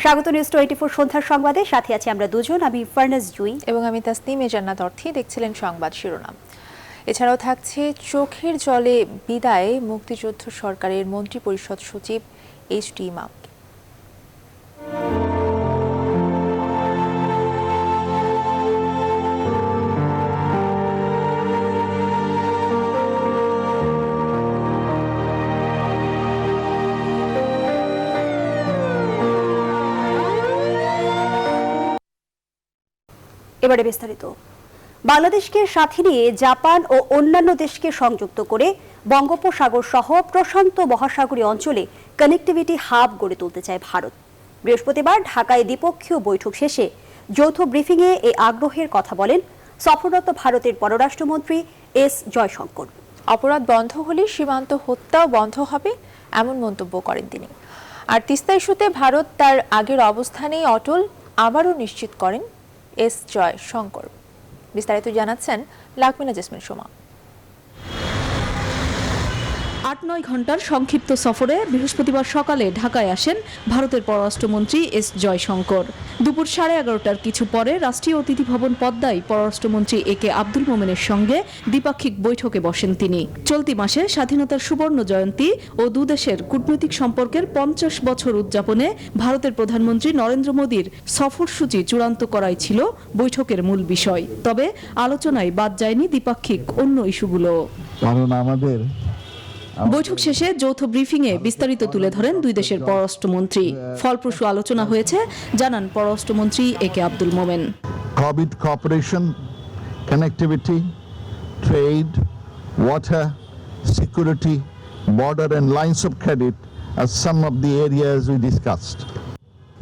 স্বাগত নিউজ 24 সন্ধ্যার সংবাদে। সাথে আছি আমরা দুজন, আমি ফারনাজ জুই এবং আমি তাসনিমে জান্নাত অর্থী। দেখছিলেন সংবাদ শিরোনাম। এছাড়াও থাকছে চোখের জলে বিদায় মুক্তিযুদ্ধ সরকারের মন্ত্রিপরিষদ সচিব এইচ.ডি. ইমাম। এবারে বিস্তারিত। বাংলাদেশকে সাথে নিয়ে জাপান ও অন্যান্য দেশকে সংযুক্ত করে বঙ্গোপসাগর সহ প্রশান্ত মহাসাগরীয় অঞ্চলে কানেক্টিভিটি হাব গড়ে তুলতে চায় ভারত। বৃহস্পতিবার ঢাকায় দ্বিপক্ষীয় বৈঠক শেষে যৌথ ব্রিফিংয়ে এই আগ্রহের কথা বলেন সফররত ভারতের পররাষ্ট্রমন্ত্রী এস জয়শঙ্কর। অপরাধ বন্ধ হলে সীমান্ত হত্যাও বন্ধ হবে, এমন মন্তব্য করেন তিনি। আর তিস্তা ইস্যুতে ভারত তার আগের অবস্থানেই অটল আবারও নিশ্চিত করেন এস জয়শঙ্কর। বিস্তারিত জানাচ্ছেন লাকমিনা জেসমিন সোমা। ৮-৯ ঘন্টার সংক্ষিপ্ত সফরে বৃহস্পতিবার সকালে ঢাকায় আসেন ভারতের পররাষ্ট্রমন্ত্রী এস জয়শঙ্কর। দুপুর 11:30টার কিছু পরে রাষ্ট্রীয় অতিথি ভবন পদ্মায় পররাষ্ট্রমন্ত্রী এ.কে আব্দুল মোমেনের সঙ্গে দ্বিপাক্ষিক বৈঠকে বসেন তিনি। চলতি মাসে স্বাধীনতার সুবর্ণ জয়ন্তী ও দুদেশের কূটনৈতিক সম্পর্কের 50 বছর উদযাপনে ভারতের প্রধানমন্ত্রী নরেন্দ্র মোদীর সফরসূচি চূড়ান্ত করাই ছিল বৈঠকের মূল বিষয়। তবে আলোচনায় বাদ যায়নি দ্বিপাক্ষিক অন্য ইস্যুগুলো। বৈঠক শেষে যৌথ ব্রিফিংয়ে বিস্তারিত তুলে ধরেন দুই দেশের পররাষ্ট্রমন্ত্রী। ফলপ্রসূ আলোচনা হয়েছে জানান পররাষ্ট্রমন্ত্রী A K Abdul Momen. COVID cooperation, connectivity, trade, water, security, border and lines of credit are some of the areas we discussed.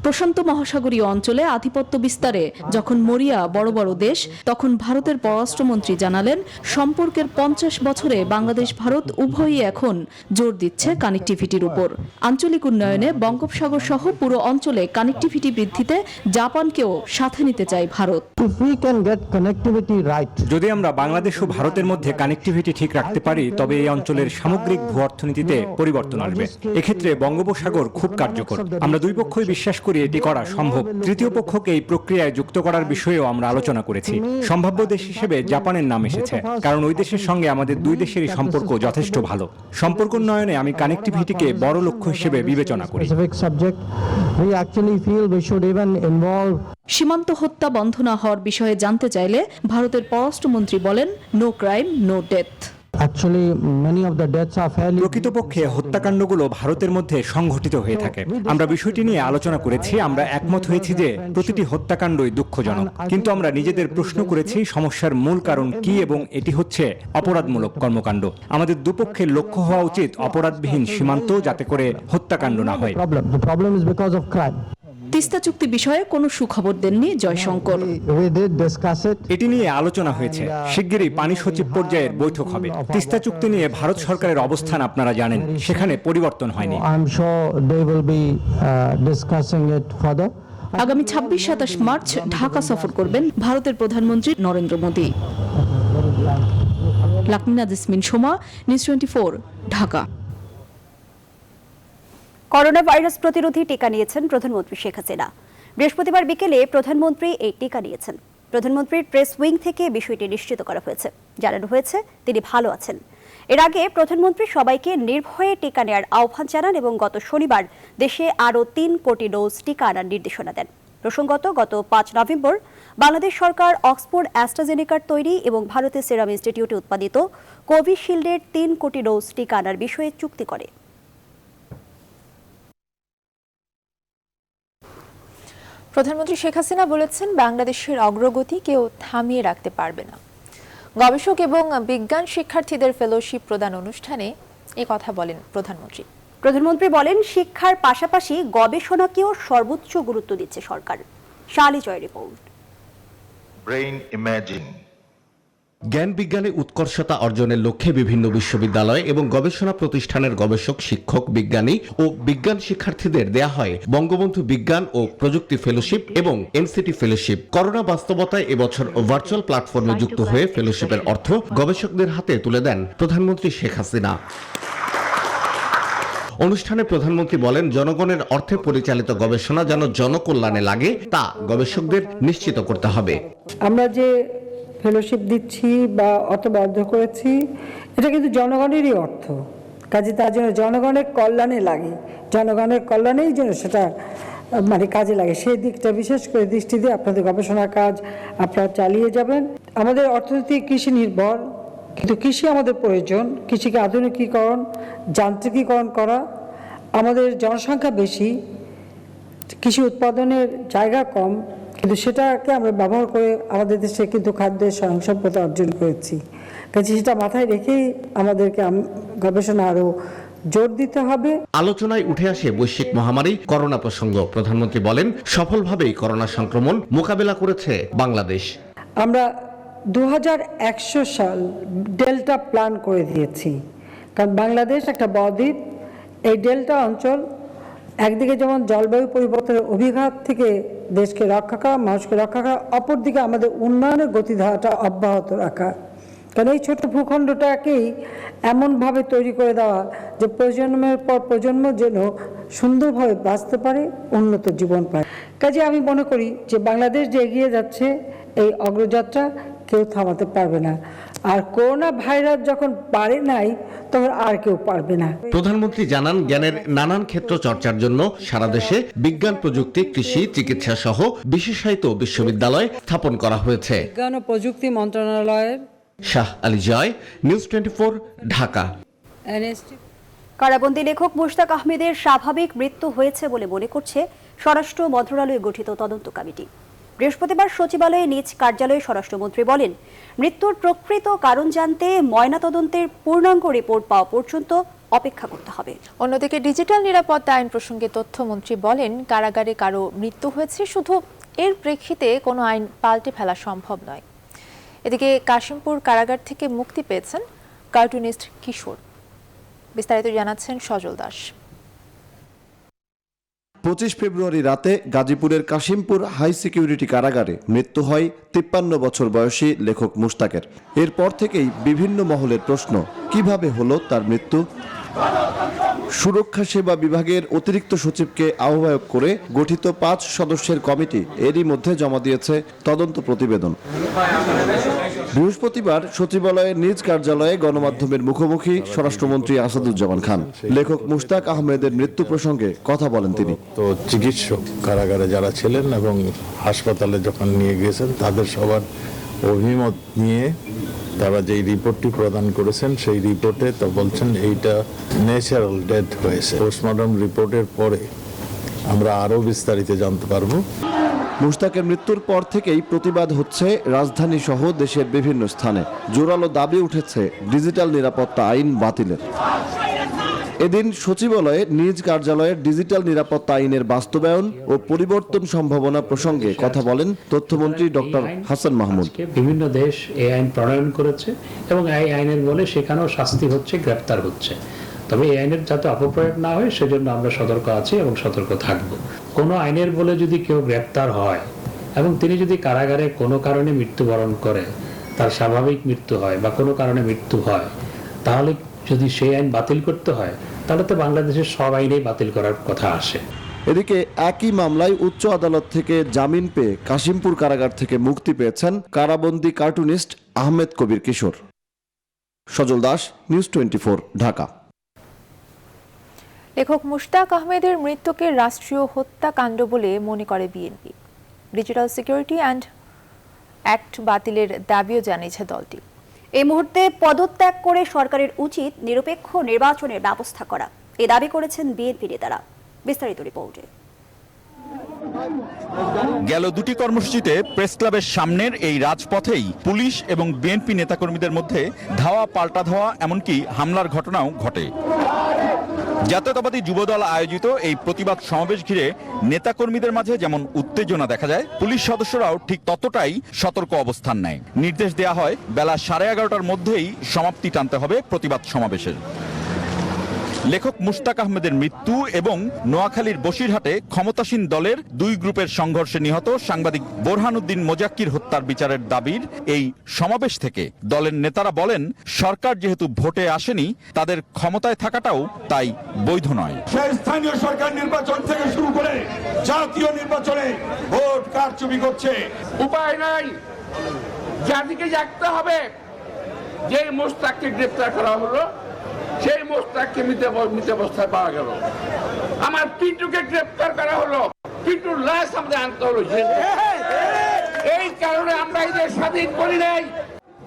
প্রশান্ত মহাসাগরীয় অঞ্চলে আধিপত্য বিস্তারে যখন মরিয়া বড় বড় দেশ, তখন ভারতের পররাষ্ট্রমন্ত্রী জানালেন সম্পর্কের 50 বছরে বাংলাদেশ ভারত উভয়ই এখন জোর দিচ্ছে কানেক্টিভিটির উপর। আঞ্চলিক উন্নয়নে বঙ্গোপসাগর সহ পুরো অঞ্চলে কানেক্টিভিটি বৃদ্ধিতে জাপানকেও সাথে নিতে চায় ভারত। যদি আমরা বাংলাদেশ ও ভারতের মধ্যে কানেক্টিভিটি ঠিক রাখতে পারি, তবে এই অঞ্চলের সামগ্রিক ভূ অর্থনীতিতে পরিবর্তন আসবে। এক্ষেত্রে বঙ্গোপসাগর খুব কার্যকর। আমরা দুই পক্ষই বিশ্বাস করি এটি করা সম্ভব। তৃতীয় পক্ষকে এই প্রক্রিয়ায় যুক্ত করার বিষয়েও আমরা আলোচনা করেছি। সম্ভাব্য দেশ হিসেবে জাপানের নাম এসেছে, কারণ ওই দেশের সঙ্গে আমাদের দুই দেশেরই সম্পর্ক যথেষ্ট ভালো। সম্পর্ক উন্নয়নে আমি কানেক্টিভিটিকে বড় লক্ষ্য হিসেবে বিবেচনা করি। সীমান্ত হত্যা বন্ধ না হওয়ার বিষয়ে জানতে চাইলে ভারতের পররাষ্ট্রমন্ত্রী বলেন, নো ক্রাইম নো ডেথ। প্রকৃতপক্ষে হত্যাকাণ্ডগুলো ভারতের মধ্যে সংঘটিত হয়ে থাকে। আমরা বিষয়টি নিয়ে আলোচনা করেছি। আমরা একমত হয়েছি যে প্রতিটি হত্যাকাণ্ডই দুঃখজনক, কিন্তু আমরা নিজেদের প্রশ্ন করেছি সমস্যার মূল কারণ কি, এবং এটি হচ্ছে অপরাধমূলক কর্মকাণ্ড। আমাদের দুপক্ষের লক্ষ্য হওয়া উচিত অপরাধবিহীন সীমান্ত, যাতে করে হত্যাকাণ্ড না হয়। তিস্তা চুক্তি বিষয়ে কোনো সুখবর দেননি জয়শঙ্কর। এটি নিয়ে আলোচনা হয়েছে। শিগগিরই পানি সচিব পর্যায়ের বৈঠক হবে। তিস্তা চুক্তি নিয়ে ভারত সরকারের অবস্থান আপনারা জানেন, সেখানে পরিবর্তন হয়নি। আগামী 26-27 মার্চ ঢাকা সফর করবেন ভারতের প্রধানমন্ত্রী Narendra Modi. Lakmina Jesmin Soma, news 24, Dhaka. Corona virus প্রতিরোধী টিকা নিয়েছেন প্রধানমন্ত্রী শেখ হাসিনা। বৃহস্পতিবার বিকেলে প্রধানমন্ত্রী এই টিকা নিয়েছেন। প্রধানমন্ত্রীর প্রেস উইং থেকে বিষয়টি নিশ্চিত করা হয়েছে। জানানো হয়েছে তিনি ভালো আছেন। এর আগে প্রধানমন্ত্রী সবাইকে নির্ভয়ে টিকা নেওয়ার আহ্বান জানান এবং গত শনিবার দেশে আরও 3 কোটি ডোজ টিকা আনার নির্দেশনা দেন। প্রসঙ্গত, গত 5 নভেম্বর বাংলাদেশ সরকার অক্সফোর্ড অ্যাস্ট্রাজেনেকার তৈরি এবং ভারতের সেরাম ইনস্টিটিউটে উৎপাদিত কোভিশিল্ডের 3 কোটি ডোজ টিকা আনার বিষয়ে চুক্তি করে। প্রধানমন্ত্রী শেখ হাসিনা বলেছেন, বাংলাদেশের অগ্রগতি কেউ থামিয়ে রাখতে পারবে না। গবেষক এবং বিজ্ঞান শিক্ষার্থীদের ফেলোশিপ প্রদান অনুষ্ঠানে এই কথা বলেন প্রধানমন্ত্রী। প্রধানমন্ত্রী বলেন, শিক্ষার পাশাপাশি গবেষণাকেও সর্বোচ্চ গুরুত্ব দিচ্ছে সরকার। শালি জয় রিপোর্ট। Brain imaging. জ্ঞান বিজ্ঞানে উৎকর্ষতা অর্জনের লক্ষ্যে বিভিন্ন বিশ্ববিদ্যালয় এবং গবেষণা প্রতিষ্ঠানের গবেষক, শিক্ষক, বিজ্ঞানী ও বিজ্ঞান শিক্ষার্থীদের দেয়া হয় বঙ্গবন্ধু বিজ্ঞান ও প্রযুক্তি ফেলোশিপ এবং এনসিটি ফেলোশিপ। করোনা বাস্তবতায় এবছর ভার্চুয়াল প্ল্যাটফর্মে যুক্ত হয়ে ফেলোশিপের অর্থ গবেষকদের হাতে তুলে দেন প্রধানমন্ত্রী শেখ হাসিনা। অনুষ্ঠানে প্রধানমন্ত্রী বলেন, জনগণের অর্থে পরিচালিত গবেষণা যেন জনকল্যাণে লাগে তা গবেষকদের নিশ্চিত করতে হবে। আমরা যে ফেলোশিপ দিচ্ছি বা অর্থবদ্ধ করেছি, এটা কিন্তু জনগণেরই অর্থ, কাজে তার জন্য জনগণের কল্যাণে লাগে, জনগণের কল্যাণেই যেন সেটা কাজে লাগে, সেই দিকটা বিশেষ করে দৃষ্টি দিয়ে আপনাদের গবেষণার কাজ আপনারা চালিয়ে যাবেন। আমাদের অর্থনীতি কৃষি নির্ভর, কিন্তু কৃষি আমাদের প্রয়োজন, কৃষিকে আধুনিকীকরণ, যান্ত্রিকীকরণ করা। আমাদের জনসংখ্যা বেশি, কৃষি উৎপাদনের জায়গা কম, কিন্তু সেটাকে আমরা ব্যবহার করে আমাদের দেশে কিন্তু খাদ্যের স্বয়ংসম্পূর্ণতা অর্জন করেছি। কাজে সেটা মাথায় রেখেই আমাদেরকে গবেষণা আরও জোর দিতে হবে। আলোচনায় উঠে আসে বৈশ্বিক মহামারী করোনা প্রসঙ্গ। প্রধানমন্ত্রী বলেন, সফলভাবেই করোনা সংক্রমণ মোকাবেলা করেছে বাংলাদেশ। আমরা 2100 সাল ডেল্টা প্ল্যান করে দিয়েছি, কারণ বাংলাদেশ একটা বদ্বীপ। এই ডেল্টা অঞ্চল একদিকে যেমন জলবায়ু পরিবর্তনের অভিঘাত থেকে দেশকে রক্ষা করা, মানুষকে রক্ষা করা, অপরদিকে আমাদের উন্নয়নের গতিধারাটা অব্যাহত রাখা। কারণ এই ছোট ভূখণ্ডটাকেই এমনভাবে তৈরি করে দেওয়া যে প্রজন্মের পর প্রজন্ম যেন সুন্দরভাবে বাঁচতে পারে, উন্নত জীবন পায়। কাজে আমি মনে করি যে বাংলাদেশ যে এগিয়ে যাচ্ছে, এই অগ্রযাত্রা কেউ থামাতে পারবে না। আর করোনা ভাইরাস যখন পারে নাই, তখন আর কেউ পারবে না। প্রধানমন্ত্রী জানান, জ্ঞানের নানান ক্ষেত্র চর্চার জন্য সারা দেশে বিজ্ঞান, প্রযুক্তি, কৃষি, চিকিৎসা সহ বিশেষায়িত বিশ্ববিদ্যালয় স্থাপন করা হয়েছে। বিজ্ঞান ও প্রযুক্তি মন্ত্রণালয়ের শাহ আলী জয়, নিউজ 24, ঢাকা। কারাবন্দী লেখক মুশতাক আহমেদের স্বাভাবিক মৃত্যু হয়েছে বলে মনে করছে স্বরাষ্ট্র মন্ত্রণালয়ে গঠিত তদন্ত কমিটি। বৃহস্পতিবার সচিবালয়ে নিজ কার্যালয়ে স্বরাষ্ট্রমন্ত্রী বলেন, মৃত্যুর প্রকৃত কারণ জানতে ময়নাতদন্তের পূর্ণাঙ্গ রিপোর্ট পাওয়া পর্যন্ত অপেক্ষা করতে হবে। অন্যদিকে ডিজিটাল নিরাপত্তা আইন প্রসঙ্গে তথ্যমন্ত্রী বলেন, কারাগারে কারো মৃত্যু হয়েছে, শুধু এর প্রেক্ষিতে কোনো আইন পাল্টে ফেলা সম্ভব নয়। এদিকে কাশিমপুর কারাগার থেকে মুক্তি পেয়েছেন কার্টুনিস্ট কিশোর। বিস্তারিত জানাচ্ছেন সজল দাস। 25 ফেব্রুয়ারি রাতে গাজীপুরের কাশিমপুর হাই সিকিউরিটি কারাগারে মৃত্যু হয় 53 বছর বয়সী লেখক মুশতাকের। এরপর থেকেই বিভিন্ন মহলের প্রশ্ন, কিভাবে হলো তার মৃত্যু। সুরক্ষা সেবা বিভাগের অতিরিক্ত সচিবকে আহ্বায়ক করে গঠিত 5 সদস্যের কমিটি এরই মধ্যে জমা দিয়েছে তদন্ত প্রতিবেদন। বৃহস্পতিবার সচিবালয়ের নিজ কার্যালয়ে গণমাধ্যমের মুখোমুখি স্বরাষ্ট্রমন্ত্রী আসাদুজ্জামান খান। লেখক মুশতাক আহমেদের মৃত্যু প্রসঙ্গে কথা বলেন তিনি। তো চিকিৎসক কারাগারে যারা ছিলেন এবং হাসপাতালে যখন নিয়ে গিয়েছেন, তাদের সবার অভিমত নিয়ে তারা যেই রিপোর্টটি প্রদান করেছেন, সেই রিপোর্টে তো বলছেন এইটা ন্যাচারাল ডেথ হয়েছে। পোস্টমর্টম রিপোর্টের পরে আমরা আরও বিস্তারিত জানতে পারবো। মুশতাকের মৃত্যুর পর থেকেই প্রতিবাদ হচ্ছে রাজধানী সহ দেশের বিভিন্ন স্থানে। জোরালো দাবি উঠেছে ডিজিটাল নিরাপত্তা আইন বাতিলের। এদিন সচিবালয়ে নিজ কার্যালয়ের ডিজিটাল নিরাপত্তা আইনের বাস্তবায়ন ও পরিবর্তন সম্ভাবনা প্রসঙ্গে কথা বলেন তথ্যমন্ত্রী ডক্টর হাসান মাহমুদ। বিভিন্ন দেশ এই আইন প্রণয়ন করেছে এবং এই আইনের বলে সেখানেও শাস্তি হচ্ছে, গ্রেপ্তার হচ্ছে। তবে এই আইনের যাতে অপপ্রয়োগ না হয় সেজন্য আমরা সতর্ক আছি এবং সতর্ক থাকব। কোনো আইনের বলে যদি কেউ গ্রেপ্তার হয় এবং তিনি যদি কারাগারে কোনো কারণে মৃত্যুবরণ করে, তার স্বাভাবিক মৃত্যু হয় বা কোনো কারণে মৃত্যু হয়, তাহলে যদি সেই আইন বাতিল করতে হয়, তাহলে তো বাংলাদেশের সব আইনেই বাতিল করার কথা আসে। এদিকে একই মামলায় উচ্চ আদালত থেকে জামিন পেয়ে কাশিমপুর কারাগার থেকে মুক্তি পেয়েছেন কারাবন্দী কার্টুনিস্ট আহমেদ কবির কিশোর। সজল দাস, নিউজ 24, ঢাকা। লেখক মুশতাক আহমেদের মৃত্যুকে রাষ্ট্রীয় হত্যাকাণ্ড বলে মনে করে বিএনপি। ডিজিটাল সিকিউরিটি অ্যাক্ট বাতিলের দাবিও জানিয়েছে দলটি। এই মুহূর্তে পদত্যাগ করে সরকারের উচিত নিরপেক্ষ নির্বাচনের ব্যবস্থা করা, এই দাবি করেছেন বিএনপি নেতারা। বিস্তারিত রিপোর্টে। গেল দুটি কর্মসূচিতে প্রেস ক্লাবের সামনের এই রাজপথেই পুলিশ এবং বিএনপি নেতাকর্মীদের মধ্যে ধাওয়া পাল্টা ধাওয়া, এমনকি হামলার ঘটনাও ঘটে। জাতীয়তাবাদী যুবদল আয়োজিত এই প্রতিবাদ সমাবেশ ঘিরে নেতাকর্মীদের মাঝে যেমন উত্তেজনা দেখা যায়, পুলিশ সদস্যরাও ঠিক ততটাই সতর্ক অবস্থান নেয়। নির্দেশ দেয়া হয় বেলা 11:30টার মধ্যেই সমাপ্তি টানতে হবে প্রতিবাদ সমাবেশের। লেখক মুশতাক আহমেদের মৃত্যু এবং নোয়াখালীর বসিরহাটে ক্ষমতাসীন দলের দুই গ্রুপের সংঘর্ষে নিহত সাংবাদিক বোরহানুদ্দিন মোজাক্কির হত্যার বিচারের দাবির এই সমাবেশ থেকে দলের নেতারা বলেন, সরকার যেহেতু ভোটে আসেনি, তাদের ক্ষমতায় থাকাটাও তাই বৈধ নয়। স্থানীয় সরকার নির্বাচন থেকে শুরু করে জাতীয় নির্বাচনে ভোট কারচুপি করছে। উপায় নাই, জাতিকে জাগতে হবে। যে মোশতাককে গ্রেফতার করা হলো, সেই মোশতাককে মৃত অবস্থায় পাওয়া গেল। আমার পিন্টুকে গ্রেফতার করা হলো, পিন্টুর লাশ আমাদের আনতে হলো। এই কারণে আমরা এই দেশ স্বাধীন করি নাই।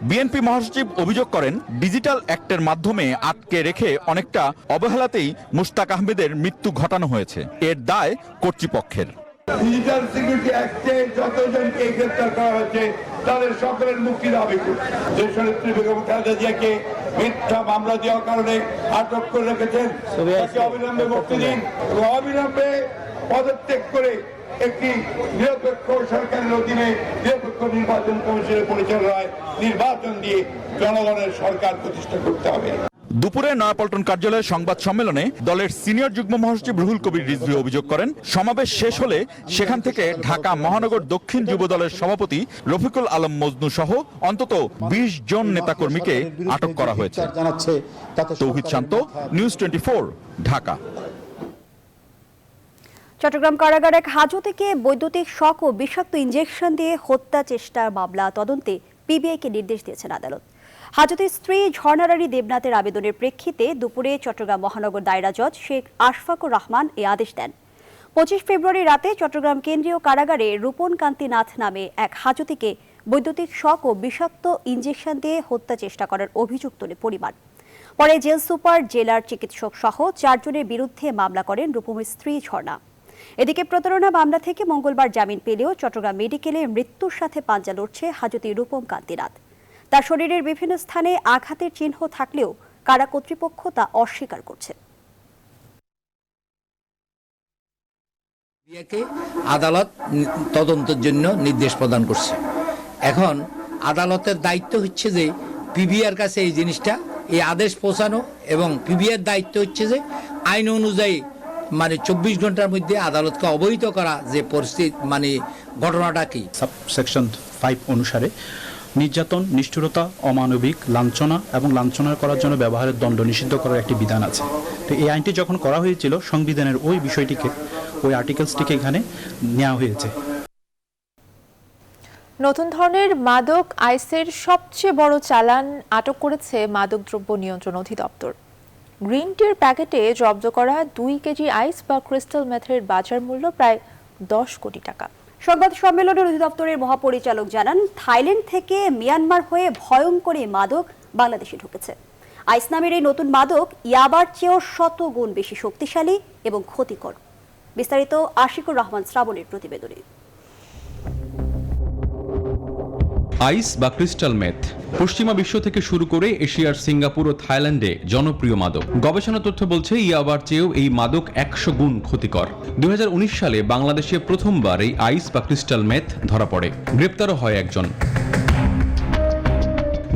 বিএনপি মহাসচিব অভিযোগ করেন, ডিজিটাল অ্যাক্টের মাধ্যমে আটকে রেখে অনেকটা অবহেলাতেই মুশতাক আহমেদের মৃত্যু ঘটানো হয়েছে। এর দায় কর্তৃপক্ষের। ডিজিটাল সিকিউরিটি অ্যাক্টে যতজনকে গ্রেফতার করা হয়েছে তাদের সকলের মুক্তি দাবি করছে। দেশনেত্রী বেগম খালেদা জিয়াকে মিথ্যা মামলা দেওয়ার কারণে আটক করে রেখেছেন, তাকে অবিলম্বে মুক্তি দিন এবং অবিলম্বে পদত্যাগ করে একটি নিরপেক্ষ সরকারের অধীনে নিরপেক্ষ নির্বাচন কমিশনের পরিচালনায় নির্বাচন দিয়ে জনগণের সরকার প্রতিষ্ঠা করতে হবে। দুপুরে নয়াপল্টন কার্যালয়ে সংবাদ সম্মেলনে দলের সিনিয়র যুগ্ম মহাসচিব রুহুল কবির রিজভী অভিযোগ করেন, সমাবেশ শেষ হলে সেখান থেকে ঢাকা মহানগর দক্ষিণ যুব দলের সভাপতি রফিকুল আলম মজনু সহ অন্তত ২০ জন নেতাকর্মীকে আটক করা হয়েছে। তৌহিদ শান্ত, নিউজ 24, ঢাকা। চট্টগ্রাম কারাগার এক হাজতিকে বৈদ্যুতিক শক ও বিষাক্ত ইনজেকশন দিয়ে হত্যা চেষ্টার মামলা তদন্তে পিবিআইকে নির্দেশ দিয়েছেন আদালত। হাজতের স্ত্রী ঝর্ণারানী দেবনাথের আবেদনের প্রেক্ষিতে দুপুরে চট্টগ্রাম মহানগর দায়রা জজ শেখ আশফাকুর রহমান এ আদেশ দেন। 25 ফেব্রুয়ারি রাতে চট্টগ্রাম কেন্দ্রীয় কারাগারে রূপন কান্তি নাথ নামে এক হাজতিকে বৈদ্যুতিক শক ও বিষাক্ত ইনজেকশন দিয়ে হত্যা চেষ্টা করার অভিযোগ তোলে পরিবার। পরে জেল সুপার, জেলার চিকিৎসক সহ 4 জনের বিরুদ্ধে মামলা করেন রূপমের স্ত্রী ঝর্ণা। এদিকে প্রতারণা মামলা থেকে মঙ্গলবার জামিন পেলেও চট্টগ্রাম মেডিকেলে মৃত্যুর সাথে পাঞ্জা লড়ছে হাজতি রূপম কান্তি নাথ। তার শরীরের বিভিন্ন স্থানে আঘাতের চিহ্ন থাকলেও কারা কর্তৃপক্ষ তা অস্বীকার করছে। আদালত তদন্তের জন্য নির্দেশ প্রদান করছে। এখন আদালতের দায়িত্ব হচ্ছে যে পিবিআর কাছে এই জিনিসটা, এই আদেশ পৌঁছানো, এবং পিবিআর দায়িত্ব হচ্ছে যে আইন অনুযায়ী 24 ঘন্টার মধ্যে আদালতকে অবহিত করা যে পরিস্থিতি ঘটনাটা কি। সেকশন 5 অনুসারে নির্যাতন, নিষ্ঠুরতা, অমানবিক, লাঞ্ছনা এবং লাঞ্ছনা করার জন্য ব্যবহারের দণ্ড নিষিদ্ধ করার একটি বিধান আছে। তো এই আইনটি যখন করা হয়েছিল, সংবিধানের ওই বিষয়টিকে, ওই আর্টিকেলসটিকে এখানে নেওয়া হয়েছে। নতুন ধরনের মাদক আইসের সবচেয়ে বড় চালান আটক করেছে মাদকদ্রব্য নিয়ন্ত্রণ অধিদপ্তর। গ্রিন টির প্যাকেটে জব্দ করা 2 কেজি আইস বা ক্রিস্টাল মেথের বাজার মূল্য প্রায় 10 কোটি টাকা। সংবাদ সম্মেলনে অধিদপ্তরের মহাপরিচালক জানান, থাইল্যান্ড থেকে মিয়ানমার হয়ে ভয়ঙ্কর মাদক বাংলাদেশে ঢুকেছে। আইস নামের এই নতুন মাদক ইয়াবার চেয়েও 100 গুণ বেশি শক্তিশালী এবং ক্ষতিকর। বিস্তারিত আশিকুর রহমান শ্রাবণের প্রতিবেদনে। আইস বা ক্রিস্টাল মেথ পশ্চিমা বিশ্ব থেকে শুরু করে এশিয়ার সিঙ্গাপুর ও থাইল্যান্ডে জনপ্রিয় মাদক। গবেষণা তথ্য বলছে ইয়াবার চেয়েও এই মাদক 100 গুণ ক্ষতিকর। 2019 সালে বাংলাদেশে প্রথমবার এই আইস বা ক্রিস্টাল মেথ ধরা পড়ে, গ্রেপ্তারও হয় একজন।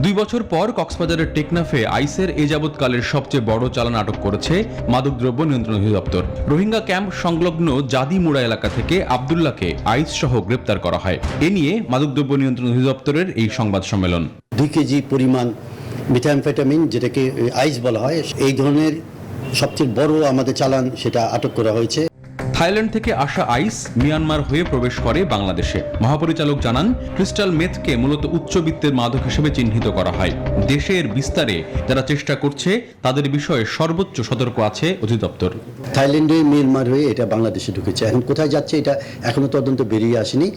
2 বছর পর কক্সবাজারের টেকনাফে আইসের এ যাবৎকালের সবচেয়ে বড় চালান আটক করেছে মাদকদ্রব্য নিয়ন্ত্রণ অধিদপ্তর। রোহিঙ্গা ক্যাম্প সংলগ্ন জাদিমুড়া এলাকা থেকে আব্দুল্লাহকে আইস সহ গ্রেপ্তার করা হয়। এ নিয়ে মাদকদ্রব্য নিয়ন্ত্রণ অধিদপ্তরের এই সংবাদ সম্মেলন। 2 কেজি পরিমাণ মেথামফেটামিন, যেটাকে আইস বলা হয়, এই ধরনের সবচেয়ে বড় আমাদের চালান, সেটা আটক করা হয়েছে। থাইল্যান্ড থেকে আসা আইস মিয়ানমার হয়ে প্রবেশ করে বাংলাদেশে। মহাপরিচালক জানান, ক্রিস্টাল মেথকে মূলত উচ্চবিত্তের মাদক হিসেবে চিহ্নিত করা হয়। দেশের বিস্তারে যারা চেষ্টা করছে তাদের বিষয়ে সর্বোচ্চ সতর্ক আছে অধিদপ্তর। থাইল্যান্ডে মিয়ানমার হয়ে এটা বাংলাদেশে ঢুকেছে। এখন কোথায় যাচ্ছে এটা এখনো তদন্ত বেরিয়ে আসেনি।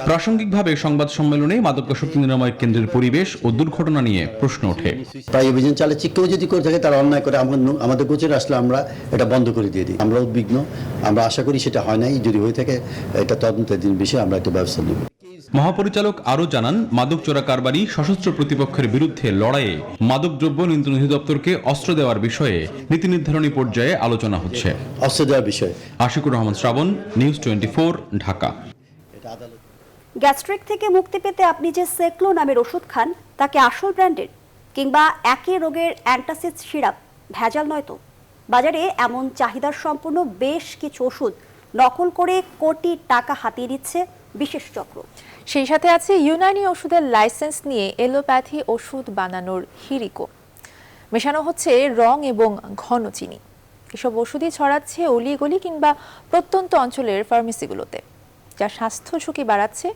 প্রাসঙ্গিকভাবে সংবাদ সম্মেলনে মাদকাসক্তি নিরাময় কেন্দ্রের পরিবেশ ও দুর্ঘটনা নিয়ে প্রশ্ন ওঠে। তাই অভিযান চালাচ্ছি, কেউ যদি করে থাকে তারা অন্যায় করে আমাদের গোচরে আসলে আমরা এটা বন্ধ করে দিয়ে দিই। আমরা উদ্বিগ্ন, আমরা আশা করি সেটা হয় নাই। যদি হয়ে থাকে এটা তদন্তের বিষয়ে আমরা একটা ব্যবস্থা নেব। মহাপরিচালক আরও জানান, মাদক চোরা কারবারি সশস্ত্র প্রতিপক্ষের বিরুদ্ধে লড়াইয়ে মাদকদ্রব্য নিয়ন্ত্রণ অধিদপ্তরকে অস্ত্র দেওয়ার বিষয়ে নীতি নির্ধারণী পর্যায়ে আলোচনা হচ্ছে। অস্ত্র দেওয়ার বিষয়ে আশিকুর রহমান শ্রাবণ, নিউজ 24, ঢাকা। গ্যাস্ট্রিক থেকে মুক্তি পেতে আপনি যে সেক্লো নামের ওষুধ খান, তাকে আসল ব্র্যান্ডের কিংবা একই রোগের অ্যান্টাসিড সিরাপ ভেজাল নয় তো? বাজারে এমন চাহিদার সম্পূর্ণ বেশ কিছু ওষুধ নকল করে কোটি টাকা হাতিয়ে দিচ্ছে বিশেষ চক্র। সেই সাথে আছে ইউনানি ওষুধের লাইসেন্স নিয়ে এলোপ্যাথি ওষুধ বানানোর হিড়িকো। মেশানো হচ্ছে রং এবং ঘন চিনি। এসব ওষুধই ছড়াচ্ছে অলিগলি কিংবা প্রত্যন্ত অঞ্চলের ফার্মেসিগুলোতে, যা স্বাস্থ্য ঝুঁকি বাড়াচ্ছে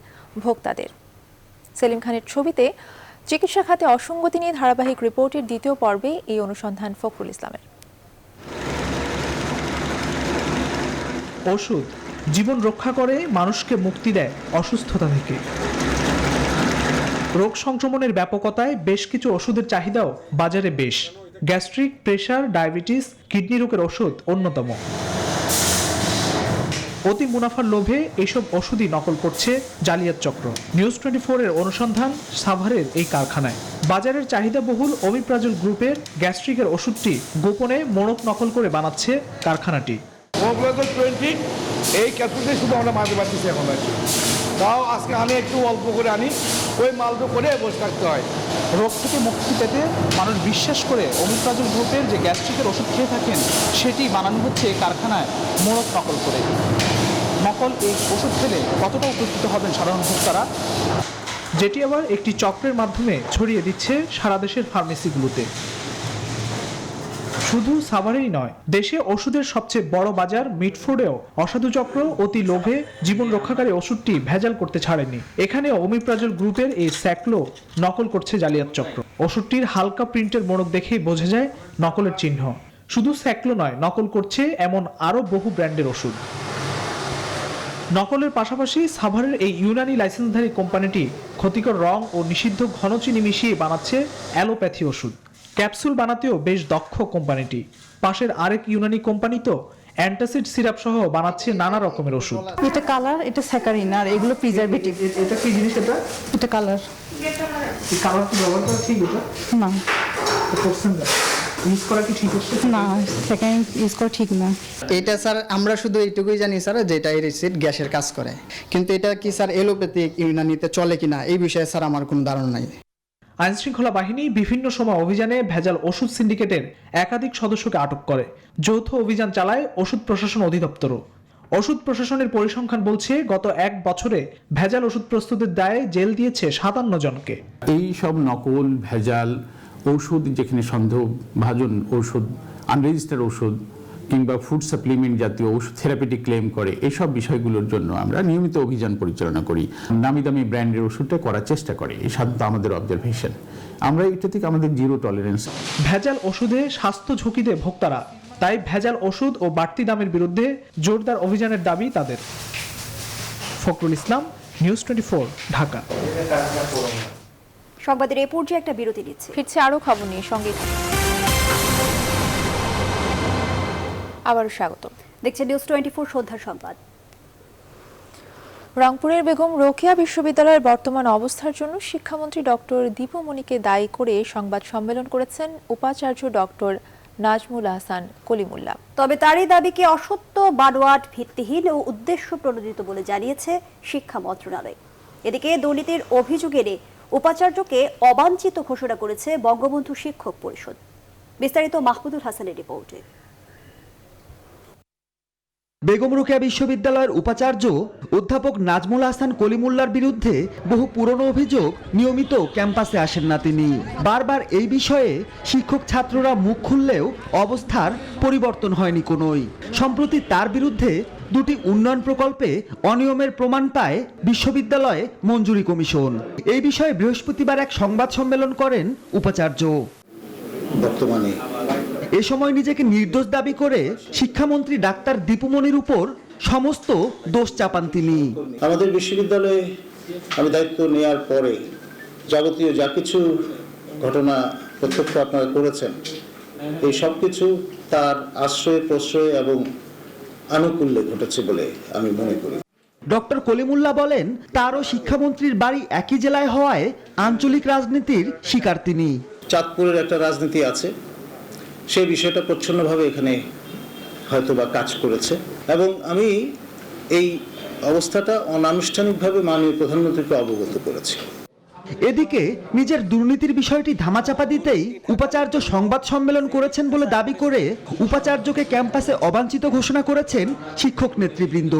ভোক্তাদের। সেলিম খানের ছবিতে চিকিৎসা খাতে অসঙ্গতি নিয়ে ধারাবাহিক রিপোর্টের দ্বিতীয় পর্বে এই অনুসন্ধান ফখরুল ইসলামের। ওষুধ জীবন রক্ষা করে, মানুষকে মুক্তি দেয় অসুস্থতা থেকে। রোগ সংক্রমণের ব্যাপকতায় বেশ কিছু ওষুধের চাহিদাও বাজারে বেশ। গ্যাস্ট্রিক, প্রেশার, ডায়াবেটিস, কিডনি রোগের ওষুধ অন্যতম। অতি মুনাফার লোভে এসব ওষুধই নকল করছে জালিয়াত চক্র। নিউজ 24 এর অনুসন্ধান সাভারের এই কারখানায়। বাজারের চাহিদাবহুল ওমিপ্রাজল গ্রুপের গ্যাস্ট্রিকের ওষুধটি গোপনে মোড়ক নকল করে বানাচ্ছে কারখানাটি। এই ক্যাপসুলটাই শুধু আমরা মারতে পারতেছি এখন আর কি। তাও আজকে আমি একটু অল্প করে আনি, ওই মালটো করে বসে থাকতে হয়। রোগ থেকে মুক্তি পেতে মানুষ বিশ্বাস করে ওমিপ্রাজল গ্রুপের যে গ্যাস্ট্রিকের ওষুধ খেয়ে থাকেন সেটি বানানো হচ্ছে কারখানায় মোড়ক নকল করে। নকল এই ওষুধ খেলে কতটা উপকৃত হবেন সাধারণ ভোক্তারা, যেটি আবার একটি চক্রের মাধ্যমে ছড়িয়ে দিচ্ছে সারা দেশের ফার্মেসিগুলোতে। শুধু সাভারেই নয়, দেশে ওষুধের সবচেয়ে বড় বাজার মিটফোর্ডেও অসাধু চক্র অতি লোভে জীবন রক্ষাকারী ওষুধটি ভেজাল করতে ছাড়েনি। এখানেও ওমিপ্রাজল গ্রুপের এই স্যাকলো নকল করছে জালিয়াত চক্র। ওষুধটির হালকা প্রিন্টের মোড়ক দেখেই বোঝা যায় নকলের চিহ্ন। শুধু স্যাকলো নয়, নকল করছে এমন আরও বহু ব্র্যান্ডের ওষুধ। নকলের পাশাপাশি সাভারের এই ইউনানি লাইসেন্সধারী কোম্পানিটি ক্ষতিকর রং ও নিষিদ্ধ ঘন চিনি মিশিয়ে বানাচ্ছে অ্যালোপ্যাথি ওষুধ। ক্যাপসুল বানাতেও বেশ দক্ষ কোম্পানিটি। পাশের আরেক ইউনানি কোম্পানি তো অ্যান্টাসিড সিরাপ সহ বানাচ্ছে নানা রকমের ওষুধ। এটা কালার, এটা স্যাকারিন, আর এগুলো প্রিজারভেটিভ। এটা কি জিনিস? এটা কালার। এই কালার কি ব্যবহার করা ঠিক? এটা না, করছেন না, ইউজ করা কি ঠিক হচ্ছে না, সেকেন্ড ইউজ করা ঠিক না। এটা স্যার আমরা শুধু এইটুকুই জানি স্যার, যেটা এই রিসিট গ্যাসের কাজ করে, কিন্তু এটা কি স্যার এলোপ্যাথিক ইউনানিতে চলে কিনা এই বিষয়ে স্যার আমার কোনো ধারণা নাই। আইনশৃঙ্খলা বাহিনী বিভিন্ন সময় অভিযানে ভেজাল ওষুধ সিন্ডিকেটের একাধিক সদস্যকে আটক করে। যৌথ অভিযান চালায় ওষুধ প্রশাসন অধিদপ্তরও। ওষুধ প্রশাসনের পরিসংখ্যান বলছে গত 1 বছরে ভেজাল ওষুধ প্রস্তুতের দায়ে জেল দিয়েছে 57 জনকে। এই সব নকল ভেজাল ঔষধ, যেখানে সন্দেহভাজন ঔষধ, আনরেজিস্টার্ড ঔষধ কিংবা ফুড সাপ্লিমেন্ট জাতীয় ওষুধ থেরাপিটিক ক্লেম করে, এইসব বিষয়গুলোর জন্য আমরা নিয়মিত অভিযান পরিচালনা করি। নামি দামি ব্র্যান্ডের ওষুধটা করার চেষ্টা করি, এই সাধারণত আমাদের অবজারভেশন। আমরা এটা থেকে আমাদের জিরো টলারেন্স। ভেজাল ওষুধে স্বাস্থ্য ঝুঁকিতে ভোক্তারা, তাই ভেজাল ওষুধ ও বাড়তি দামের বিরুদ্ধে জোরদার অভিযানের দাবি তাদের। ফখরুল ইসলাম, নিউজ 24, ঢাকা। সংবাদের এই পর্যায়ে একটা বিরতি নিচ্ছে, ফিরছে আরো খবর নিয়ে, সঙ্গে আবারও স্বাগত। দেখছেন নিউজ 24 সন্ধ্যার সংবাদ। রংপুরের বেগম রোকেয়া বিশ্ববিদ্যালয়ের বর্তমান অবস্থার জন্য শিক্ষামন্ত্রী ডক্টর দীপুমণিকে দায়ী করে সংবাদ সম্মেলন করেছেন উপাচার্য ডক্টর নাজমুল আহসান কলিমুল্লাহ। তবে তারই দাবিকে অসত্য, বানোয়াট, ভিত্তিহীন ও উদ্দেশ্য প্রণোদিত বলে জানিয়েছে শিক্ষা মন্ত্রণালয়। এদিকে দুর্নীতির অভিযোগ এনে উপাচার্যকে অবাঞ্ছিত ঘোষণা করেছে বঙ্গবন্ধু শিক্ষক পরিষদ। বিস্তারিত মাহমুদুল হাসানের রিপোর্টে। বেগম রোকেয়া বিশ্ববিদ্যালয়ের উপাচার্য অধ্যাপক নাজমুল আহসান কলিমুল্লার বিরুদ্ধে বহু পুরনো অভিযোগ। নিয়মিত ক্যাম্পাসে আসেন না তিনি। বারবার এই বিষয়ে শিক্ষক ছাত্ররা মুখ খুললেও অবস্থার পরিবর্তন হয়নি কোনোই। সম্প্রতি তার বিরুদ্ধে 2টি উন্নয়ন প্রকল্পে অনিয়মের প্রমাণ পায় বিশ্ববিদ্যালয়ে মঞ্জুরি কমিশন। এই বিষয়ে বৃহস্পতিবার এক সংবাদ সম্মেলন করেন উপাচার্য। বর্তমানে এ সময় নিজেকে নির্দোষ দাবি করে শিক্ষামন্ত্রী ডাক্তার দীপুমণির উপর সমস্ত দোষ চাপান তিনি। আমাদের বিশ্ববিদ্যালয়ে আমি দায়িত্ব নেওয়ার পরে যাবতীয় যা কিছু ঘটনা প্রত্যক্ষ আপনারা করেছেন, এই সব কিছু তার আশ্রয়, প্রশ্রয় এবং আনুকূল্যে ঘটেছে বলে আমি মনে করি। ডক্টর কলিমুল্লাহ বলেন, তারও শিক্ষামন্ত্রীর বাড়ি একই জেলায় হওয়ায় আঞ্চলিক রাজনীতির শিকার তিনি। চাঁদপুরের একটা রাজনীতি আছে, সেই বিষয়টা প্রচ্ছন্নভাবে এখানে হয়তোবা কাজ করেছে, এবং আমি এই অবস্থাটা অনানুষ্ঠানিকভাবে মাননীয় প্রধানমন্ত্রীকে অবগত করেছি। এদিকে নিজের দুর্নীতির বিষয়টি ধামাচাপা দিতেই উপাচার্য সংবাদ সম্মেলন করেছেন বলে দাবি করে উপাচার্যকে ক্যাম্পাসে অবাঞ্ছিত ঘোষণা করেছেন শিক্ষক নেতৃবৃন্দ।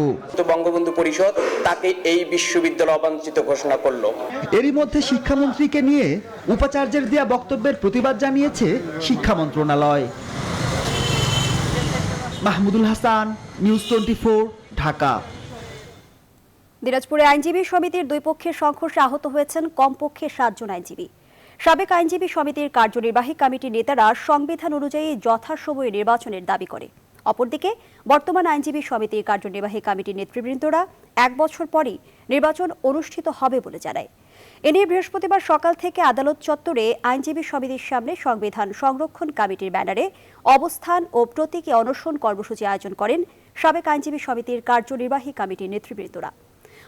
বঙ্গবন্ধু পরিষদ তাকে এই বিশ্ববিদ্যালয় অবাঞ্ছিত ঘোষণা করলো। এরই মধ্যে শিক্ষামন্ত্রীকে নিয়ে উপাচার্যের দেয়া বক্তব্যের প্রতিবাদ জানিয়েছে শিক্ষা মন্ত্রণালয়। মাহমুদুল হাসান, নিউজ 24, ঢাকা। দিনাজপুরে আইনজীবী সমিতির দুই পক্ষের সংঘর্ষে আহত হয়েছেন কমপক্ষে 7 জন আইনজীবী। সাবেক আইনজীবী সমিতির কার্যনির্বাহী কমিটির নেতারা সংবিধান অনুযায়ী যথাসময়ে নির্বাচনের দাবি করে। অপরদিকে বর্তমান আইনজীবী সমিতির কার্যনির্বাহী কমিটির নেতৃবৃন্দরা 1 বছর পরই নির্বাচন অনুষ্ঠিত হবে বলে জানায়। এ নিয়ে বৃহস্পতিবার সকাল থেকে আদালত চত্বরে আইনজীবী সমিতির সামনে সংবিধান সংরক্ষণ কমিটির ব্যানারে অবস্থান ও প্রতীকী অনশন কর্মসূচি আয়োজন করেন সাবেক আইনজীবী সমিতির কার্যনির্বাহী কমিটির নেতৃবৃন্দরা।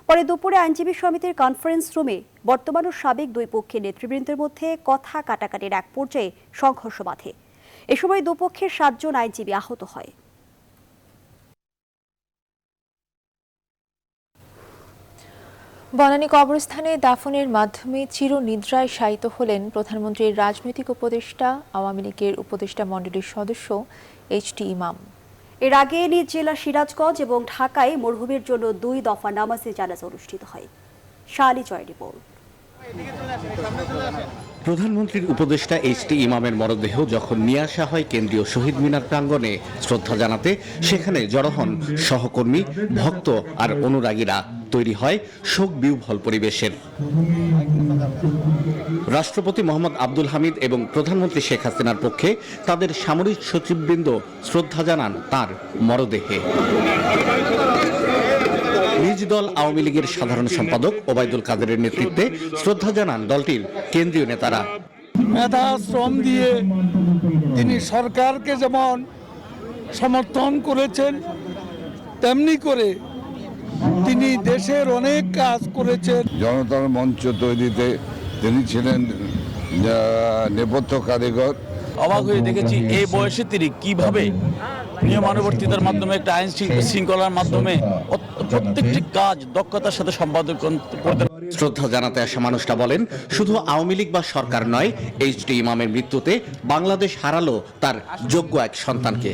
পরে দুপুরে আইনজীবী সমিতির কনফারেন্স রুমে বর্তমান ও সাবেক দুই পক্ষের নেতৃবৃন্দের মধ্যে কথা কাটাকাটির এক পর্যায়ে সংঘর্ষ বাধে। এ সময় দুপক্ষের 7 জন আইনজীবী আহত হয়। বনানী কবরস্থানে দাফনের মাধ্যমে চিরনিদ্রায় শায়িত হলেন প্রধানমন্ত্রীর রাজনৈতিক উপদেষ্টা আওয়ামী লীগের উপদেষ্টা মণ্ডলীর সদস্য এইচ.টি. ইমাম। এর আগে নিজ জেলা সিরাজগঞ্জ এবং ঢাকায় মরহুমের জন্য 2 দফা নামাজে জানাজা অনুষ্ঠিত হয়। শালি জয় রিপোর্ট। প্রধানমন্ত্রীর উপদেষ্টা এইচ.টি. ইমামের মরদেহ যখন নিয়ে আসা হয় কেন্দ্রীয় শহীদ মিনার প্রাঙ্গণে শ্রদ্ধা জানাতে, সেখানে জড়ো হন সহকর্মী, ভক্ত আর অনুরাগীরা। তৈরি হয় শোক বিহ্বল পরিবেশের। রাষ্ট্রপতি মোহাম্মদ আব্দুল হামিদ এবং প্রধানমন্ত্রী শেখ হাসিনার পক্ষে তাদের সামরিক সচিববৃন্দ শ্রদ্ধা জানান তার মরদেহে। নিজ দল আওয়ামী লীগের সাধারণ সম্পাদক ওবায়দুল কাদেরের নেতৃত্বে শ্রদ্ধা জানান দলটির কেন্দ্রীয় নেতারা। মেধা শ্রম দিয়ে তিনি সরকারকে যেমন সমর্থন করেছেন, তেমনি করে তিনি দেশের অনেক কাজ করেছেন। জনতার মঞ্চ তৈরিতে তিনি ছিলেন নেপথ্য কারিগর। অবাক হয়ে দেখেছি এই বয়সে তিনি কিভাবে নিয়মানুবর্তিতার মাধ্যমে একটা আইন শৃঙ্খলার মাধ্যমে প্রত্যেকটি কাজ দক্ষতার সাথে সম্পাদন করতে। শ্রদ্ধা জানাতে আসা মানুষটা বলেন, শুধু আওয়ামী লীগ বা সরকার নয়, এইচ.টি. ইমামের মৃত্যুতে বাংলাদেশ হারালো তার যোগ্য এক সন্তানকে।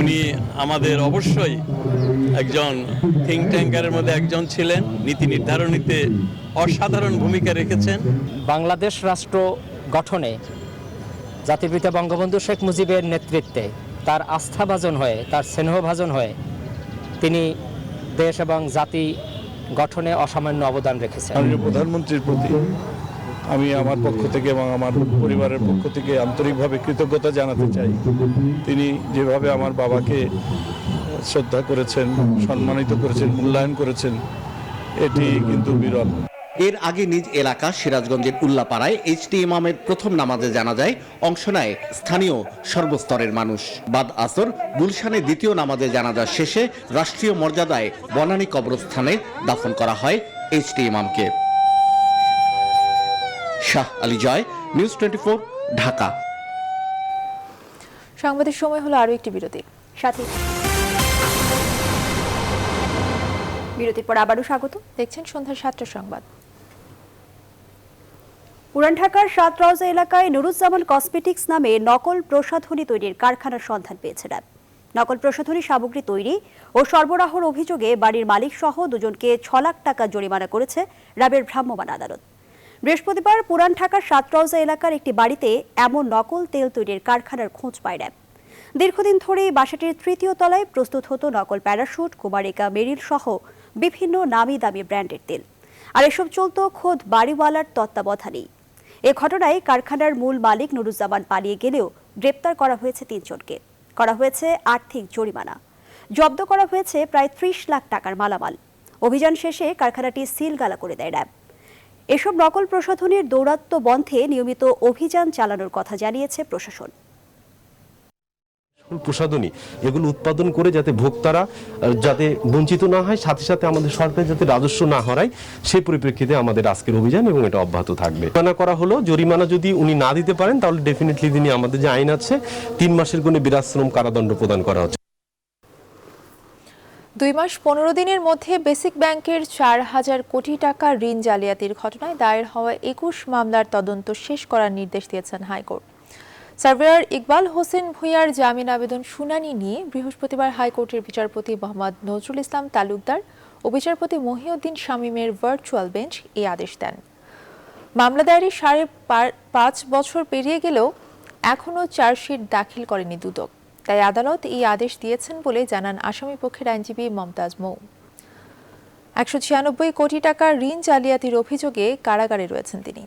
উনি আমাদের অবশ্যই একজন থিঙ্ক ট্যাঙ্কারের মধ্যে একজন ছিলেন, নীতি নির্ধারণীতে অসাধারণ ভূমিকা রেখেছেন। বাংলাদেশ রাষ্ট্র গঠনে জাতির পিতা বঙ্গবন্ধু শেখ মুজিবের নেতৃত্বে তার আস্থাভাজন হয়ে, তার স্নেহভাজন হয়ে তিনি দেশ এবং জাতি গঠনে অসামান্য অবদান রেখেছেন। প্রধানমন্ত্রীর প্রতি আমি আমার পক্ষ থেকে এবং আমার পরিবারের পক্ষ থেকে আন্তরিকভাবে কৃতজ্ঞতা জানাতে চাই। তিনি যেভাবে আমার বাবাকে শ্রদ্ধা করেছেন, সম্মানিত করেছেন, মূল্যায়ন করেছেন, এটি কিন্তু বিরল। এর আগে নিজ এলাকা সিরাজগঞ্জের উল্লাপাড়ায় এইচ.টি. ইমামের প্রথম নামাজে জানাজায় অংশ নেয় স্থানীয় সর্বস্তরের মানুষ। বাদ আসর গুলশানে দ্বিতীয় নামাজে জানাজা শেষে রাষ্ট্রীয় মর্যাদায় বনানী কবরস্থানে দাফন করা হয় এইচ.টি. ইমামকে। শাহ আলী জয়, নিউজ 24, ঢাকা। সংবাদের সময় হলো আরো একটি বিরতি। সাথে বিরতির পর আবারও স্বাগত। দেখছেন সন্ধ্যা 7টার সংবাদ। পুরান ঢাকার সাতরাউজা এলাকায় নুরুজ্জামান কসমেটিক্স নামে নকল প্রসাধনী তৈরির কারখানার সন্ধান পেয়েছে র্যাব। নকল প্রসাধনী সামগ্রী তৈরি ও সরবরাহের অভিযোগে বাড়ির মালিক সহ 2 জনকে 6 লাখ টাকা জরিমানা করেছে র্যাবের ভ্রাম্যমাণ আদালত। বৃহস্পতিবার পুরান ঢাকার সাতরাউজা এলাকার একটি বাড়িতে এমন নকল তেল তৈরির কারখানার খোঁজ পায় র্যাব। দীর্ঘদিন ধরে বাসাটির 3য় তলায় প্রস্তুত হতো নকল প্যারাশুট, কুমারিকা, মেরিল সহ বিভিন্ন নামি দামি ব্র্যান্ডের তেল। আর এসব চলত খোদ বাড়িওয়ালার তত্ত্বাবধানেই। এ ঘটনায় কারখানার মূল মালিক নুরুজ্জামান পালিয়ে গেলেও গ্রেপ্তার করা হয়েছে 3 জনকে। করা হয়েছে আর্থিক জরিমানা। জব্দ করা হয়েছে প্রায় 30 লাখ টাকার মালামাল। অভিযান শেষে কারখানাটি সিলগালা করে দেয় র্যাব। এসব নকল প্রসাধনীর দৌরাত্ম্য বন্ধে নিয়মিত অভিযান চালানোর কথা জানিয়েছে প্রশাসন। প্রসাধনী এগুলো উৎপাদন করে যাতে ভোক্তারা যাতে বঞ্চিত না হয়, সাথে সাথে আমাদের সরকার যাতে রাজস্ব না হারায়, সেই পরিপ্রেক্ষিতে আমাদের আজকের অভিযান এবং এটা অব্যাহত থাকবে। জরিমানা করা হলো, জরিমানা যদি উনি না দিতে পারেন তাহলে ডেফিনেটলি তিনি আমাদের যে আইন আছে 3 মাসের কোনো বিরাশ্রম কারাদণ্ড প্রদান করা হচ্ছে। 2 মাস 15 দিনের মধ্যে বেসিক ব্যাংকের 4,000 কোটি টাকা ঋণ জালিয়াতির ঘটনায় দায়ের হওয়া 21 মামলার তদন্ত শেষ করার নির্দেশ দিয়েছেন হাইকোর্ট। সার্ভেয়ার ইকবাল হোসেন ভূঁইয়ার জামিন আবেদন শুনানি নিয়ে বৃহস্পতিবার হাইকোর্টের বিচারপতি মোহাম্মদ নজরুল ইসলাম তালুকদার ও বিচারপতি মহিউদ্দিন শামীমের ভার্চুয়াল বেঞ্চ এই আদেশ দেন। মামলা দায়েরের 5.5 বছর পেরিয়ে গেলেও এখনও চার্জশিট দাখিল করেনি দুদক, তাই আদালত এই আদেশ দিয়েছেন বলে জানান আসামি পক্ষের আইনজীবী মমতাজ মৌ। 196 কোটি টাকা ঋণ জালিয়াতির অভিযোগে কারাগারে রয়েছেন তিনি।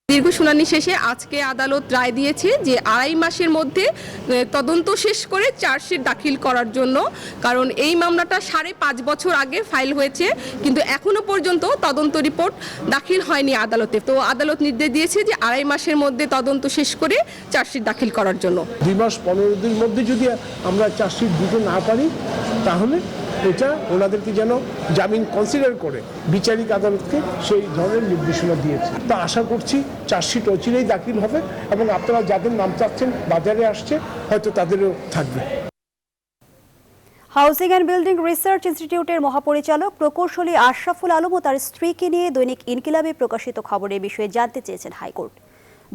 দীর্ঘ শুনানি শেষে আজকে আদালত রায় দিয়েছে যে 2.5 মাসের মধ্যে তদন্ত শেষ করে চার্জশিট দাখিল করার জন্য, কারণ এই মামলাটা 5.5 বছর আগে ফাইল হয়েছে কিন্তু এখনো পর্যন্ত তদন্ত রিপোর্ট দাখিল হয়নি আদালতে। তো আদালত নির্দেশ দিয়েছে যে 2.5 মাসের মধ্যে তদন্ত শেষ করে চার্জশিট দাখিল করার জন্য। 2 মাস 15 দিনের মধ্যে যদি আমরা চার্জশিট দিতে না পারি তাহলে এটা ওনাদেরকে যেন জামিন কনসিডার করে বিচারিক আদালতকে সেই ধরনের নির্দেশনা দিয়েছে। তা আশা করছি চার্জশিট অচিরেই দাখিল হবে এবং আপনারা যাদের নাম চাচ্ছেন বাজারে আসছে হয়তো তাদেরও থাকবে। হাউজিং অ্যান্ড বিল্ডিং রিসার্চ ইনস্টিটিউটের মহাপরিচালক প্রকৌশলী আশরাফুল আলম ও তার স্ত্রীকে নিয়ে দৈনিক ইনকিলাবে প্রকাশিত খবরের বিষয়ে জানতে চেয়েছেন হাইকোর্ট।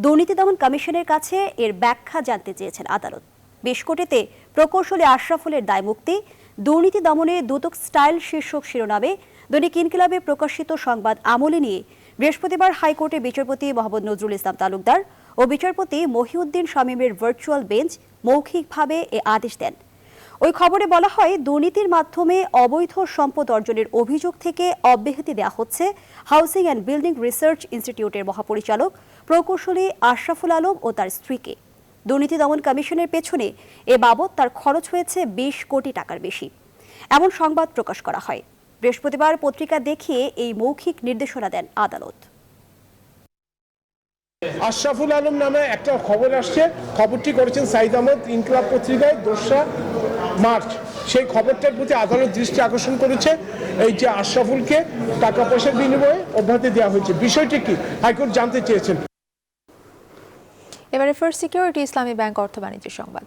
দুর্নীতি দমন কমিশনের কাছে এর ব্যাখ্যা জানতে চেয়েছেন আদালত। 20 কোটিতে প্রকৌশলী আশরাফুলের দায়মুক্তি, দুর্নীতি দমনে দুদক স্টাইল শীর্ষক শিরোনামে দৈনিক ইনকিলাবে প্রকাশিত সংবাদ আমলে নিয়ে বৃহস্পতিবার হাইকোর্টে বিচারপতি মোহাম্মদ নজরুল ইসলাম তালুকদার ও বিচারপতি মহিউদ্দিন শামীমের ভার্চুয়াল বেঞ্চ মৌখিকভাবে এ আদেশ দেন। ওই খবরে বলা হয়, দুর্নীতির মাধ্যমে অবৈধ সম্পদ অর্জনের অভিযোগ থেকে অব্যাহতি দেওয়া হচ্ছে হাউজিং অ্যান্ড বিল্ডিং রিসার্চ ইনস্টিটিউটের মহাপরিচালক প্রকৌশলী আশরাফুল আলম ও তার স্ত্রীকে। দুর্নীতি দমন কমিশনের পেছনে এ বাবদ তার খরচ হয়েছে 20 কোটি টাকার বেশি, এমন সংবাদ প্রকাশ করা হয়। বৃহস্পতিবার পত্রিকা দেখিয়ে এই মৌখিক নির্দেশনা দেন আদালত। আশরাফুল আলম নামে একটা খবর আসছে, খবরটি করেছেন সাইদ আহমদ ইনকিলাব পত্রিকায় 2 মার্চ। সেই খবরটার প্রতি আদালত দৃষ্টি আকর্ষণ করেছে, এই যে আশরাফুলকে টাকা পয়সার বিনিময়ে অব্যাহতি দেওয়া হয়েছে। বিষয়টি কি হাইকোর্ট জানতে চেয়েছেন। এবারে ফার্স্ট সিকিউরিটি ইসলামী ব্যাংক অর্থ বাণিজ্য সংবাদ।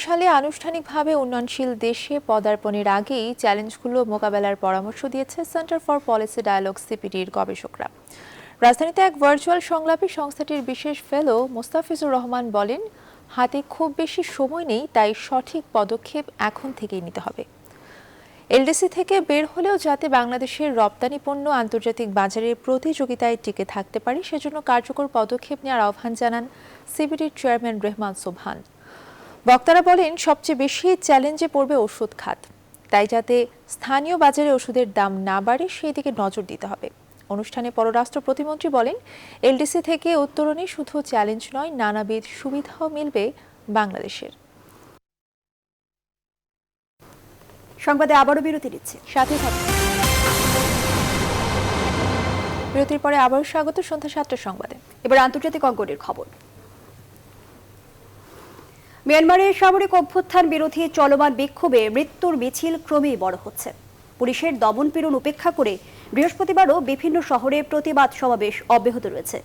সালে আনুষ্ঠানিকভাবে উন্নয়নশীল দেশে পদার্পণের আগেই চ্যালেঞ্জগুলো মোকাবেলার পরামর্শ দিয়েছে সেন্টার ফর পলিসি ডায়ালগ সিপিডির গবেষকরা। রাজধানীতে এক ভার্চুয়াল সংলাপে সংস্থাটির বিশেষ ফেলো মোস্তাফিজুর রহমান বলেন, হাতে খুব বেশি সময় নেই, তাই সঠিক পদক্ষেপ এখন থেকেই নিতে হবে। এলডিসি থেকে বের হলেও যাতে বাংলাদেশের রপ্তানি পণ্য আন্তর্জাতিক বাজারে প্রতিযোগিতায় টিকে থাকতে পারে, সেজন্য কার্যকর পদক্ষেপ নেওয়ার আহ্বান জানান সিপিডির চেয়ারম্যান রেহমান সোবহান। বক্তারা বলেন, সবচেয়ে বেশি চ্যালেঞ্জে পড়বে ওষুধ খাত, তাই যাতে স্থানীয় বাজারে ওষুধের দাম না বাড়ে সেই দিকে নজর দিতে হবে। অনুষ্ঠানে পররাষ্ট্র প্রতিমন্ত্রী বলেন, এলডিসি থেকে উত্তরণে শুধু চ্যালেঞ্জ নয়, নানাবিধ সুবিধাও মিলবে বাংলাদেশের। সংবাদে আবারও বিরতি নিচ্ছে, সাথে থাকুন। বিরতির পরে আবারও স্বাগত সন্ধ্যা 7টার সংবাদে। এবার আন্তর্জাতিক অঙ্গনের খবর। মিয়ানমারের সামরিক অভ্যুত্থান বিরোধী চলমান বিক্ষোভে মৃত্যুর মিছিল ক্রমেই বড় হচ্ছে। পুলিশের দমনপীড়ন উপেক্ষা করে বৃহস্পতিবারও বিভিন্ন শহরে প্রতিবাদ সমাবেশ অব্যাহত রয়েছে।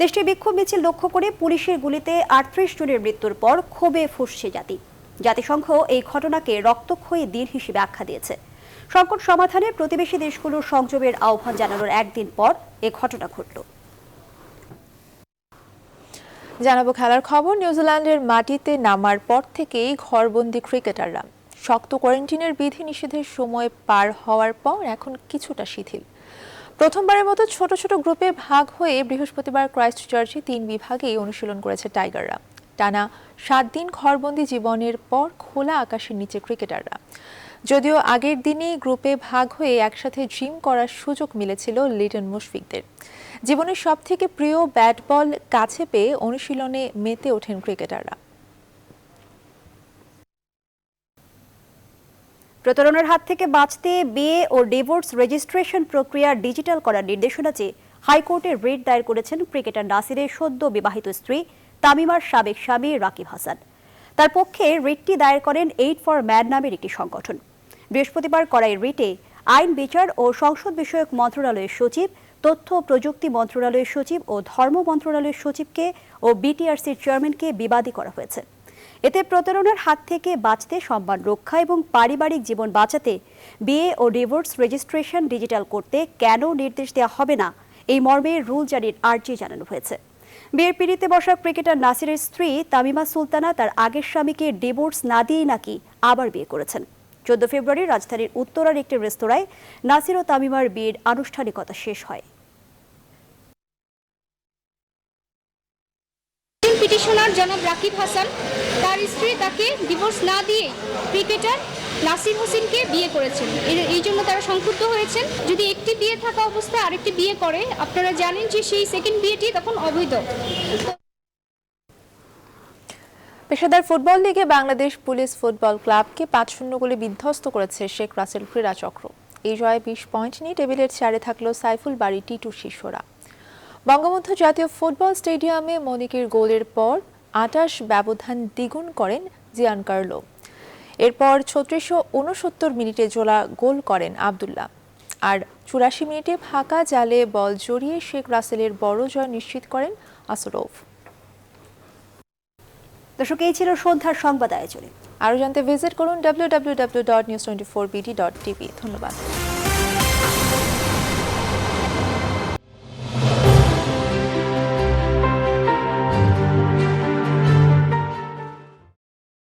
দেশটির বিক্ষোভ মিছিল লক্ষ্য করে পুলিশের গুলিতে 38 জনের মৃত্যুর পর ক্ষোভে ফুঁসছে জাতিসংঘ এই ঘটনাকে রক্তক্ষয়ী দিন হিসেবে আখ্যা দিয়েছে। সংকট সমাধানে প্রতিবেশী দেশগুলোর সংযমের আহ্বান জানানোর একদিন পর এ ঘটনা ঘটল। জানাবো খেলার খবর। নিউজিল্যান্ডের মাটিতে নামার পর থেকেই ঘরবন্দি ক্রিকেটাররা শক্ত কোয়ারেন্টিনের বিধি নিষেধের সময় পার হওয়ার পর এখন কিছুটা শিথিল। প্রথমবারের মতো ছোট ছোট গ্রুপে ভাগ হয়ে বৃহস্পতিবার ক্রাইস্টচার্চে 3 বিভাগেই অনুশীলন করেছে টাইগাররা। টানা 7 দিন ঘরবন্দি জীবনের পর খোলা আকাশের নিচে ক্রিকেটাররা। যদিও আগের দিনই গ্রুপে ভাগ হয়ে একসাথে জিম করার সুযোগ মিলেছিল লিটন মুশফিকদের। জীবনের সবথেকে প্রিয় ব্যাট বল কাছে পেয়ে অনুশীলনে মেতে ওঠেন ক্রিকেটাররা। প্রতারণার হাত থেকে বাঁচতে বিয়ে ও ডিভোর্স রেজিস্ট্রেশন প্রক্রিয়া ডিজিটাল করার নির্দেশনা চেয়ে হাইকোর্টে রিট দায়ের করেছেন ক্রিকেটার নাসিরের সদ্য বিবাহিত স্ত্রী তামিমার সাবেক স্বামী রাকিব হাসান। তার পক্ষে রিটটি দায়ের করেন এইড ফর ম্যান নামের একটি সংগঠন। বৃহস্পতিবার করা এই রিটে আইন, বিচার ও সংসদ বিষয়ক মন্ত্রণালয়ের সচিব, তথ্য ও প্রযুক্তি মন্ত্রণালয়ের সচিব ও ধর্ম মন্ত্রণালয়ের সচিবকে ও বিটিআরসির চেয়ারম্যানকে বিবাদী করা হয়েছে। এতে প্রতারণার হাত থেকে বাঁচতে, সম্মান রক্ষা এবং পারিবারিক জীবন বাঁচাতে বিয়ে ও ডিভোর্স রেজিস্ট্রেশন ডিজিটাল করতে কেন নির্দেশ দেওয়া হবে না, এই মর্মে রুল জারির আর্জি জানানো হয়েছে। বিয়ের পিড়িতে বসা ক্রিকেটার নাসিরের স্ত্রী তামিমা সুলতানা তার আগের স্বামীকে ডিভোর্স না দিয়েই নাকি আবার বিয়ে করেছেন। 14 ফেব্রুয়ারি রাজধানীর উত্তরার একটি রেস্তোরাঁয় নাসির ও তামিমার বিয়ের আনুষ্ঠানিকতা শেষ হয়। পিটিশনার জনাব রাকিব হাসান তার স্ত্রী তাকে ডিভোর্স না দিয়ে ক্রিকেটার নাসির হোসেনকে বিয়ে করেছেন। এই জন্য তারা সংক্ষুব্ধ হয়েছেন। যদি একটি বিয়ে থাকা অবস্থায় আরেকটি বিয়ে করে, আপনারা জানেন যে সেই সেকেন্ড বিয়েটি তখন অবৈধ। পেশাদার ফুটবল লিগে বাংলাদেশ পুলিশ ফুটবল ক্লাবকে 5-0 গোলে বিধ্বস্ত করেছে শেখ রাসেল ক্রীড়া চক্র। এই জয়ে 20 পয়েন্ট নিয়ে টেবিলের চেয়ারে থাকলো সাইফুল বাড়ি টিটুর শিষ্যরা। বঙ্গবন্ধু জাতীয় ফুটবল স্টেডিয়ামে মনিকের গোলের পর 28 ব্যবধান দ্বিগুণ করেন জিয়ান কার্লো। এরপর 3669 মিনিটে জোড়া গোল করেন আব্দুল্লাহ। আর 84 মিনিটে ফাঁকা জালে বল জড়িয়ে শেখ রাসেলের বড় জয় নিশ্চিত করেন আসরফ। দর্শক, এই ছিল সন্ধ্যার সংবাদ আয়োজনে। আরও জানতে ভিজিট করুন www.news24bd.tv। ধন্যবাদ।